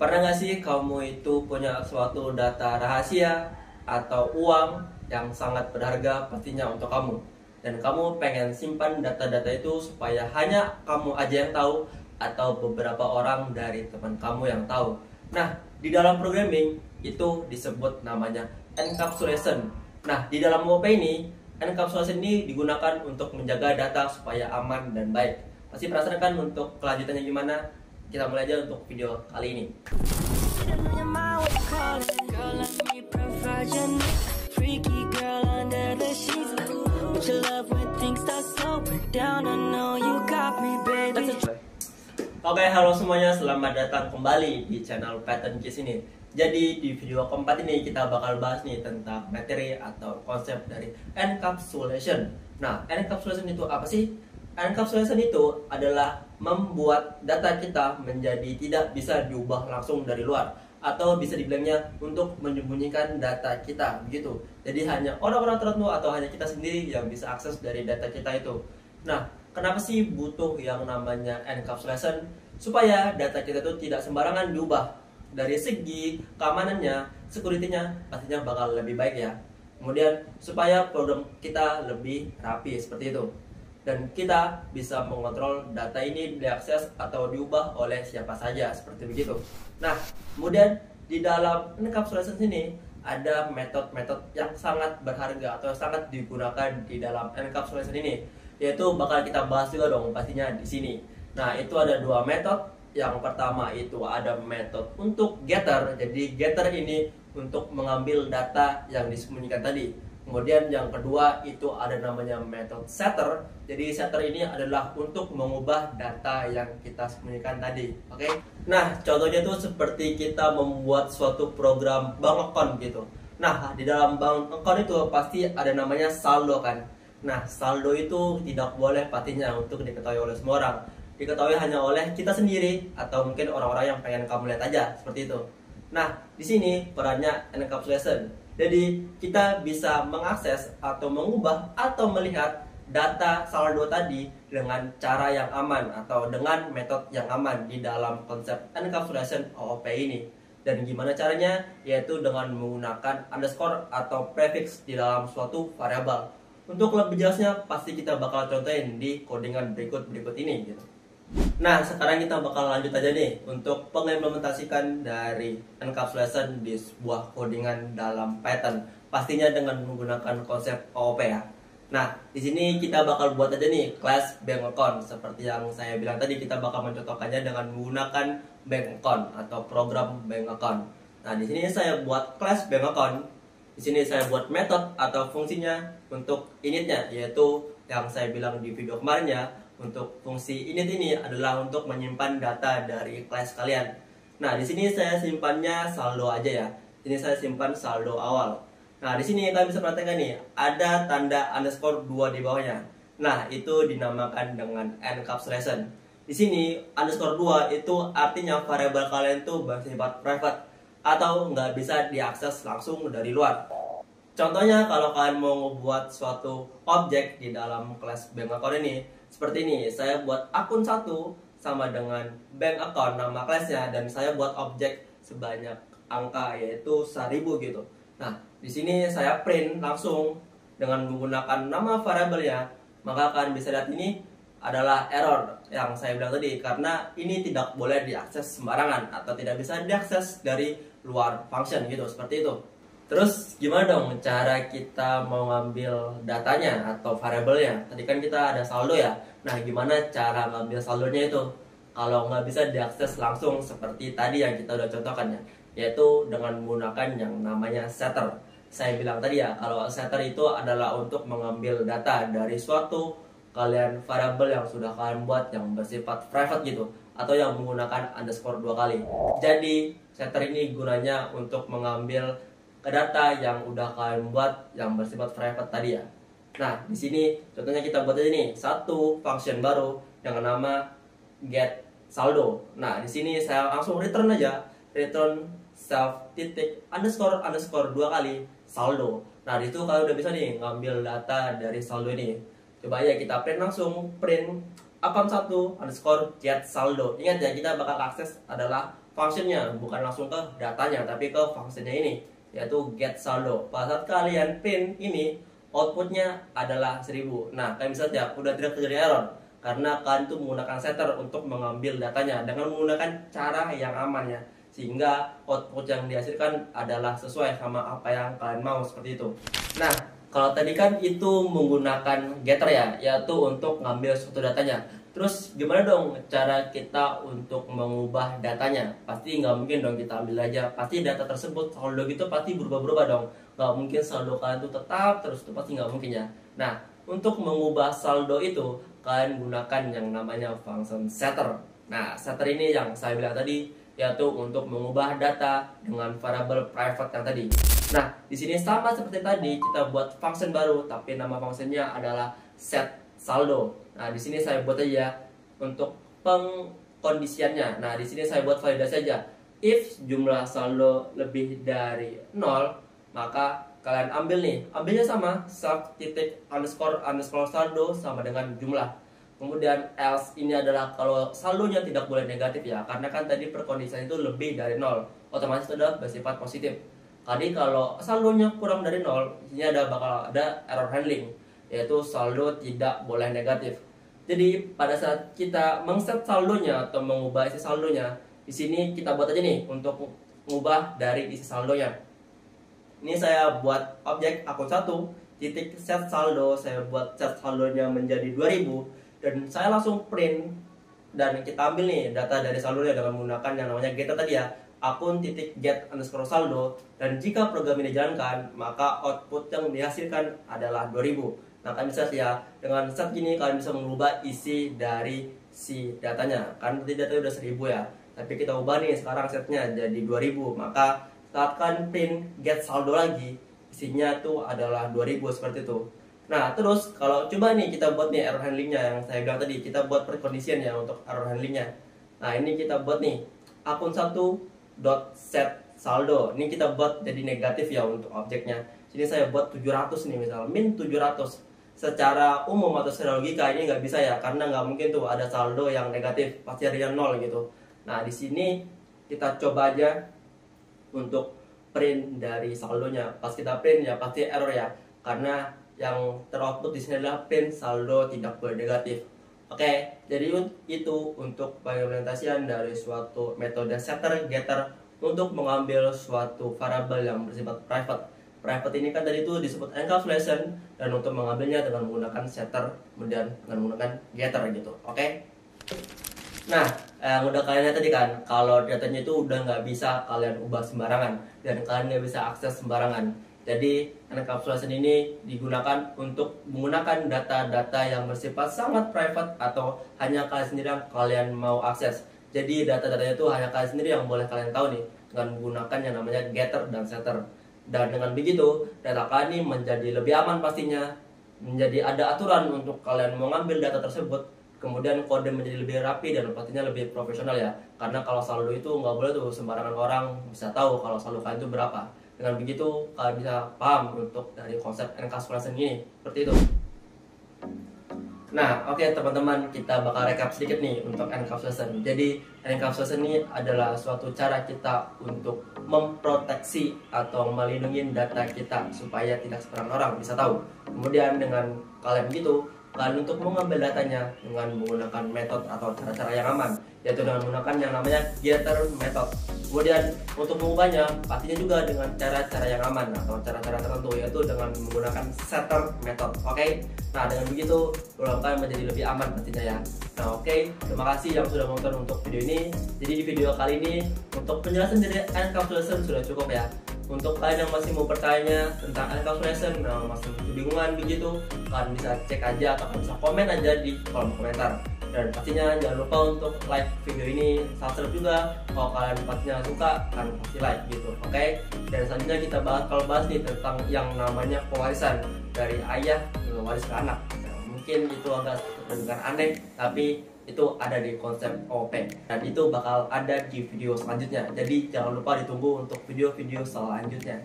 Pernah nggak sih kamu itu punya suatu data rahasia atau uang yang sangat berharga pastinya untuk kamu, dan kamu pengen simpan data-data itu supaya hanya kamu aja yang tahu atau beberapa orang dari teman kamu yang tahu. Nah, di dalam programming itu disebut namanya encapsulation. Nah, di dalam OOP ini, encapsulation ini digunakan untuk menjaga data supaya aman dan baik. Pasti penasaran kan untuk kelanjutannya gimana? Kita mulai aja untuk video kali ini. Oke, halo semuanya, selamat datang kembali di channel Pattern Keys ini. Jadi di video keempat ini kita bakal bahas nih tentang materi atau konsep dari encapsulation. Nah, encapsulation itu apa sih? Encapsulation itu adalah membuat data kita menjadi tidak bisa diubah langsung dari luar, atau bisa dibilangnya untuk menyembunyikan data kita begitu. Jadi hanya orang-orang tertentu atau hanya kita sendiri yang bisa akses dari data kita itu. Nah, kenapa sih butuh yang namanya encapsulation? Supaya data kita itu tidak sembarangan diubah. Dari segi keamanannya, security-nya pastinya bakal lebih baik ya. Kemudian supaya program kita lebih rapi seperti itu. Dan kita bisa mengontrol data ini diakses atau diubah oleh siapa saja seperti begitu. Nah, kemudian di dalam encapsulation ini ada metode-metode yang sangat berharga atau sangat digunakan di dalam encapsulation ini, yaitu bakal kita bahas juga dong pastinya di sini. Nah, itu ada dua metode. Yang pertama itu ada metode untuk getter. Jadi getter ini untuk mengambil data yang disembunyikan tadi. Kemudian yang kedua itu ada namanya metode setter. Jadi setter ini adalah untuk mengubah data yang kita sembunyikan tadi. Oke. Nah, contohnya itu seperti kita membuat suatu program bank account gitu. Nah, di dalam bank account itu pasti ada namanya saldo kan. Nah, saldo itu tidak boleh pastinya untuk diketahui oleh semua orang. Diketahui hanya oleh kita sendiri atau mungkin orang-orang yang pengen kamu lihat aja seperti itu. Nah, di sini perannya encapsulation. Jadi kita bisa mengakses atau mengubah atau melihat data saldo tadi dengan cara yang aman atau dengan metode yang aman di dalam konsep encapsulation OOP ini. Dan gimana caranya? Yaitu dengan menggunakan underscore atau prefix di dalam suatu variabel. Untuk lebih jelasnya pasti kita bakal contohin di codingan berikut ini gitu. Nah, sekarang kita bakal lanjut aja nih untuk pengimplementasikan dari encapsulation di sebuah codingan dalam Python. Pastinya dengan menggunakan konsep OOP ya. Nah, di sini kita bakal buat aja nih class bank account. Seperti yang saya bilang tadi, kita bakal mencontohkannya dengan menggunakan bank account atau program bank account. Nah, di sini saya buat class bank account. Di sini saya buat metode atau fungsinya untuk initnya, yaitu yang saya bilang di video kemarin ya. Untuk fungsi init ini adalah untuk menyimpan data dari kelas kalian. Nah, di sini saya simpannya saldo aja ya. Ini saya simpan saldo awal. Nah, di sini kalian bisa perhatikan nih, ada tanda underscore 2 di bawahnya. Nah, itu dinamakan dengan encapsulation. Di sini underscore 2 itu artinya variabel kalian itu bersifat private atau nggak bisa diakses langsung dari luar. Contohnya kalau kalian mau membuat suatu objek di dalam kelas bank account ini, seperti ini, saya buat akun 1 sama dengan bank account nama kelasnya, dan saya buat objek sebanyak angka yaitu 1000 gitu. Nah, di sini saya print langsung dengan menggunakan nama variabelnya, maka kalian bisa lihat ini adalah error yang saya bilang tadi, karena ini tidak boleh diakses sembarangan atau tidak bisa diakses dari luar function gitu, seperti itu. Terus gimana dong cara kita mau ngambil datanya atau variabelnya? Tadi kan kita ada saldo ya. Nah, gimana cara ngambil saldonya itu? Kalau nggak bisa diakses langsung seperti tadi yang kita udah contohkan ya, yaitu dengan menggunakan yang namanya setter. Saya bilang tadi ya, kalau setter itu adalah untuk mengambil data dari suatu kalian variabel yang sudah kalian buat yang bersifat private gitu, atau yang menggunakan underscore 2 kali. Jadi setter ini gunanya untuk mengambil ke data yang udah kalian buat yang bersifat private tadi ya. Nah, di sini contohnya kita buat aja nih satu function baru dengan nama get saldo. Nah, di sini saya langsung return aja, return self titik underscore 2 kali saldo. Nah, di situ kalian udah bisa nih ngambil data dari saldo ini. Coba ya kita print langsung, print account 1 underscore get saldo. Ingat ya, kita bakal akses adalah functionnya, bukan langsung ke datanya, tapi ke functionnya ini, yaitu get saldo. Pada saat kalian print ini, outputnya adalah 1000. Nah, kalian bisa lihat udah tidak terjadi error karena kalian tuh menggunakan setter untuk mengambil datanya dengan menggunakan cara yang aman ya, sehingga output yang dihasilkan adalah sesuai sama apa yang kalian mau, seperti itu. Nah, kalau tadi kan itu menggunakan getter ya, yaitu untuk ngambil suatu datanya. Terus gimana dong cara kita untuk mengubah datanya? Pasti nggak mungkin dong kita ambil aja. Pasti data tersebut, saldo gitu pasti berubah-berubah dong. Nggak mungkin saldo kalian itu tetap terus, itu pasti nggak mungkin ya. Nah, untuk mengubah saldo itu, kalian gunakan yang namanya function setter. Nah, setter ini yang saya bilang tadi, yaitu untuk mengubah data dengan variabel private yang tadi. Nah, di sini sama seperti tadi, kita buat function baru, tapi nama functionnya adalah set saldo. Nah, di sini saya buat aja untuk pengkondisiannya. Nah, di sini saya buat validasi aja. If jumlah saldo lebih dari 0, maka kalian ambil nih, ambilnya sama sub titik underscore saldo sama dengan jumlah. Kemudian else ini adalah kalau saldonya tidak boleh negatif ya, karena kan tadi perkondisian itu lebih dari 0, otomatis itu adalah bersifat positif. Tadi kalau saldonya kurang dari 0, ini bakal ada error handling, yaitu saldo tidak boleh negatif. Jadi pada saat kita mengset saldonya atau mengubah isi saldonya, di sini kita buat aja nih untuk mengubah dari isi saldonya. Ini saya buat objek akun 1 titik set saldo, saya buat set saldonya menjadi 2000 dan saya langsung print, dan kita ambil nih data dari saldonya dengan menggunakan yang namanya getter tadi ya, akun titik get underscore saldo, dan jika program ini dijalankan maka output yang dihasilkan adalah 2000. Nah, kalian bisa ya dengan set gini kalian bisa mengubah isi dari si datanya. Kan tadi datanya udah 1000 ya, tapi kita ubah nih sekarang setnya jadi 2000, maka saat kalian print get saldo lagi, isinya tuh adalah 2000 seperti itu. Nah, terus kalau coba nih kita buat nih error handlingnya yang saya bilang tadi, kita buat prekondisian ya untuk error handlingnya. Nah, ini kita buat nih akun 1 dot set saldo. Ini kita buat jadi negatif ya untuk objeknya. Sini saya buat 700 nih misal, min 700. Secara umum atau secara logika ini nggak bisa ya, karena nggak mungkin tuh ada saldo yang negatif, pasti ada yang 0 gitu. Nah, di sini kita coba aja untuk print dari saldonya. Pas kita print ya pasti error ya, karena yang teroutput di sini adalah print saldo tidak boleh negatif. Oke, jadi itu untuk pengimplementasian dari suatu metode setter getter untuk mengambil suatu variabel yang bersifat private. Private ini kan tadi itu disebut encapsulation, dan untuk mengambilnya dengan menggunakan setter kemudian dengan menggunakan getter gitu. Oke. Nah, yang udah kalian lihat tadi kan, kalau datanya itu udah nggak bisa kalian ubah sembarangan dan kalian nggak bisa akses sembarangan. Jadi encapsulation ini digunakan untuk menggunakan data-data yang bersifat sangat private atau hanya kalian sendiri yang kalian mau akses. Jadi data-datanya itu hanya kalian sendiri yang boleh kalian tahu nih, dengan menggunakan yang namanya getter dan setter. Dan dengan begitu data kalian ini menjadi lebih aman pastinya, menjadi ada aturan untuk kalian mengambil data tersebut, kemudian kode menjadi lebih rapi dan pastinya lebih profesional ya. Karena kalau saldo itu nggak boleh tuh sembarangan orang bisa tahu kalau saldo kalian itu berapa. Dengan begitu kalian bisa paham untuk dari konsep encapsulation ini, seperti itu. Nah, oke teman-teman, kita bakal recap sedikit nih untuk encapsulation. Jadi encapsulation ini adalah suatu cara kita untuk memproteksi atau melindungi data kita supaya tidak sembarang orang bisa tahu. Kemudian dengan kalian begitu, kalian untuk mengambil datanya dengan menggunakan metode atau cara-cara yang aman, yaitu dengan menggunakan yang namanya getter method. Kemudian untuk mengubahnya pastinya juga dengan cara-cara yang aman atau cara-cara tertentu, yaitu dengan menggunakan setter method. Oke. Nah, dengan begitu program kalian menjadi lebih aman pastinya ya. Nah, oke. Terima kasih yang sudah menonton untuk video ini. Jadi di video kali ini untuk penjelasan dari encapsulation sudah cukup ya. Untuk kalian yang masih mau bertanya tentang encapsulation, yang masih kebingungan begitu, kalian bisa cek aja atau bisa komen aja di kolom komentar. Dan pastinya jangan lupa untuk like video ini, subscribe juga. Kalau kalian pastinya suka, kalian pasti like gitu, oke? Dan selanjutnya kita bakal bahas nih tentang yang namanya pewarisan dari ayah ke waris ke anak. Nah, mungkin itu agak terdengar aneh, tapi itu ada di konsep OP, dan itu bakal ada di video selanjutnya. Jadi jangan lupa ditunggu untuk video-video selanjutnya.